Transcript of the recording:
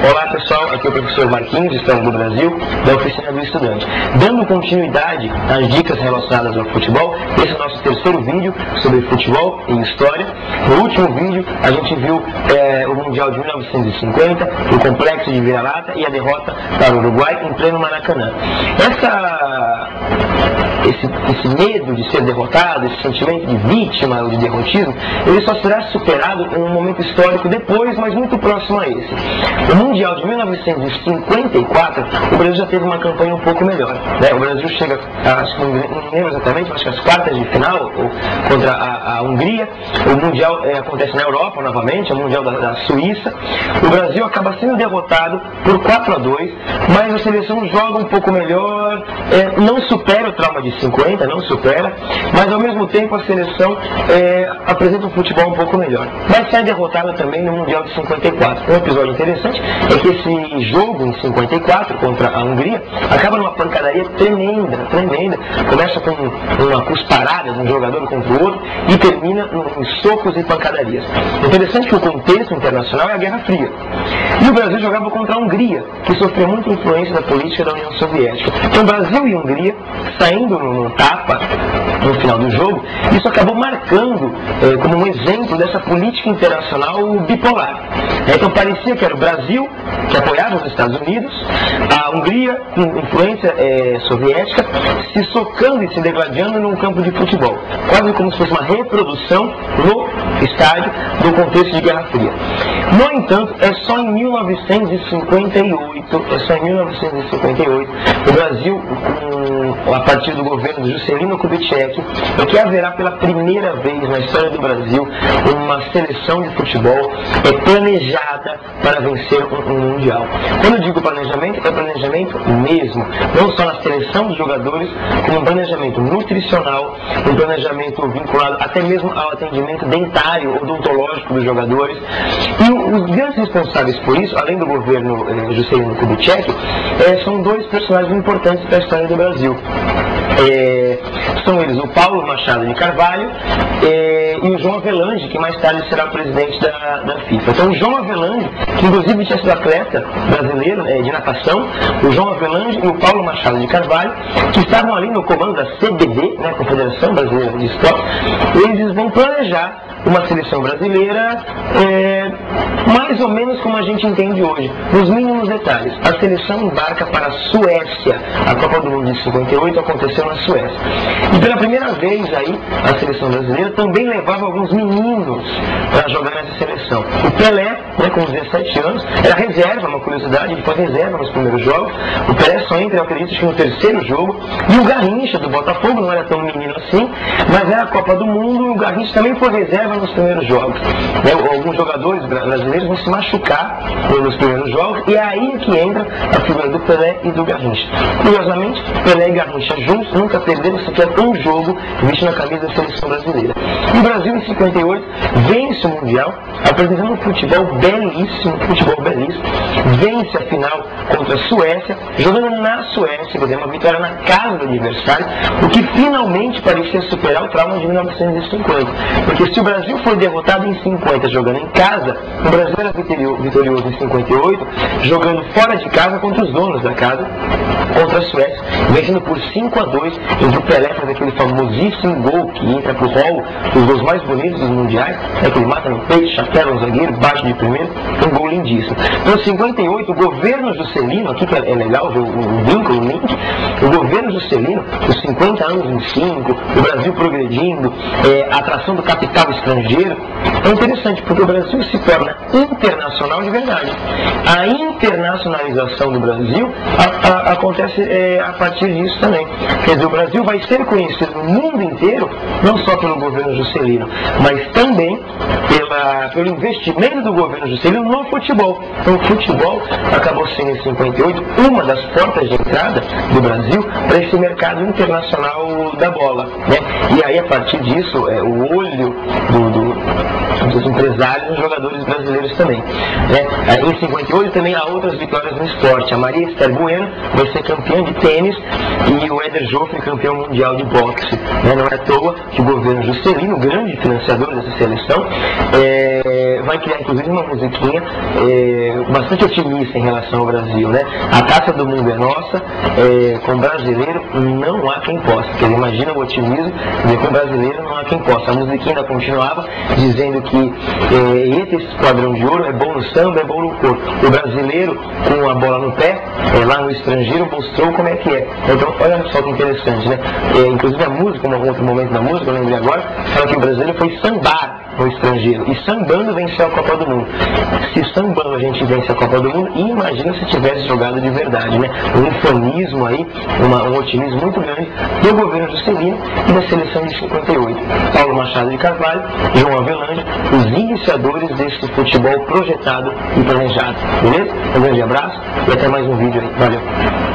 Olá pessoal, aqui é o professor Marquinhos, de História do Brasil, da Oficina do Estudante. Dando continuidade às dicas relacionadas ao futebol, esse é o nosso terceiro vídeo sobre futebol e história. No último vídeo, a gente viu o Mundial de 1950, o complexo de vira-lata e a derrota para o Uruguai em pleno Maracanã. Esse medo de ser derrotado, esse sentimento de vítima ou de derrotismo, ele só será superado em um momento histórico depois, mas muito próximo a esse. No Mundial de 1954, o Brasil já teve uma campanha um pouco melhor, né? O Brasil chega, acho que não lembro exatamente, acho que as quartas de final contra a Hungria. O Mundial acontece na Europa novamente, é o Mundial da Suíça. O Brasil acaba sendo derrotado por 4-2, mas a seleção joga um pouco melhor, não supera o trauma de 50, não supera, mas ao mesmo tempo a seleção apresenta um futebol um pouco melhor. Mas sai derrotada também no Mundial de 54. Um episódio interessante é que esse jogo em 54 contra a Hungria acaba numa pancadaria tremenda. Começa com uma cusparada de um jogador contra o outro e termina em socos e pancadarias. Interessante que o contexto internacional é a Guerra Fria. E o Brasil jogava contra a Hungria, que sofreu muita influência da política da União Soviética. Então Brasil e Hungria saindo no tapa no final do jogo, isso acabou marcando como um exemplo dessa política internacional bipolar. Então parecia que era o Brasil, que apoiava os Estados Unidos, a Hungria, com influência soviética, se socando e se degladiando num campo de futebol. Quase como se fosse uma reprodução no estádio do contexto de Guerra Fria. No entanto, é só em 1958, o Brasil, a partir do governo de Juscelino Kubitschek, é que haverá pela primeira vez na história do Brasil uma seleção de futebol planejada para vencer um mundial. Quando eu digo planejamento, é planejamento mesmo, não só na seleção dos jogadores, como um planejamento nutricional, um planejamento vinculado até mesmo ao atendimento dentário, odontológico dos jogadores. E os grandes responsáveis por isso, além do governo Juscelino Kubitschek, são dois personagens importantes para a história do Brasil. São eles o Paulo Machado de Carvalho e o João Avelange, que mais tarde será presidente da FIFA. Então o João Avelange, que inclusive tinha sido atleta brasileiro de natação, o João Avelange e o Paulo Machado de Carvalho, que estavam ali no comando da CBD, né, Confederação Brasileira de Esporte, eles vão planejar uma seleção brasileira mais ou menos como a gente entende hoje, nos mínimos detalhes. A seleção embarca para a Suécia. A Copa do Mundo de 58 aconteceu na Suécia. E pela primeira vez aí, a seleção brasileira também levava alguns meninos para jogar nessa seleção. O Pelé, com 17 anos, era reserva, uma curiosidade, ele foi reserva nos primeiros jogos. O Pelé só entra, eu acredito, no terceiro jogo. E o Garrincha, do Botafogo, não era tão menino assim, mas era a Copa do Mundo e o Garrincha também foi reserva nos primeiros jogos. Alguns jogadores brasileiros vão se machucar nos primeiros jogos e é aí que entra a figura do Pelé e do Garrincha. Curiosamente, Pelé e Garrincha juntos nunca perderam sequer um jogo vestindo a camisa da seleção brasileira. E o Brasil, em 58, vence o Mundial, apresentando um futebol belíssimo, vence a final contra a Suécia, jogando na Suécia, uma vitória na casa do adversário, o que finalmente parecia superar o trauma de 1950. Porque se o Brasil foi derrotado em 50 jogando em casa, o Brasil era vitorioso em 58, jogando fora de casa contra os donos da casa, contra a Suécia, vencendo por 5-2, entre o Pelé faz aquele famosíssimo gol que entra pro hall dos gols mais bonitos dos mundiais, que ele mata no peito, chapéu no zagueiro, bate de primeiro, um gol lindíssimo. Então, em 58, o governo Juscelino, aqui que é legal ver o vínculo, o link, o governo Juscelino, os 50 anos em 5, o Brasil progredindo, a atração do capital estrangeiro, é interessante porque o Brasil se torna internacional de verdade. A internacionalização do Brasil acontece a partir disso também. Quer dizer, o Brasil vai ser conhecido no mundo inteiro, não só pelo governo Juscelino, mas também pelo investimento do governo Juscelino no futebol. Então o futebol acabou sendo em 58 uma das portas de entrada do Brasil para esse mercado internacional da bola, né? E aí a partir disso, o olho os empresários e os jogadores brasileiros também. Né? Em 58 também há outras vitórias no esporte. A Maria Esther Bueno vai ser campeã de tênis e o Éder Joffre campeão mundial de boxe. Né? Não é à toa que o governo Juscelino, grande financiador dessa seleção, vai criar inclusive uma musiquinha bastante otimista em relação ao Brasil. Né? A taça do mundo é nossa, com brasileiro não há quem possa. Quer dizer, imagina o otimismo de com brasileiro não há quem possa. A musiquinha ainda continuava dizendo que esse esquadrão de ouro é bom no samba, é bom no corpo. O brasileiro com a bola no pé, lá no estrangeiro, mostrou como é que é. Então, olha só que interessante, né? Inclusive a música, um outro momento da música, eu lembrei agora, fala que o brasileiro foi sambar no estrangeiro. E sambando venceu a Copa do Mundo. Se sambando a gente vence a Copa do Mundo, imagina se tivesse jogado de verdade, né? Um ufanismo aí, um otimismo muito grande do governo Juscelino e da seleção de 58. Paulo Machado de Carvalho, João Avelange, os iniciadores desse futebol projetado e planejado. Beleza? Um grande abraço e até mais um vídeo aí. Valeu!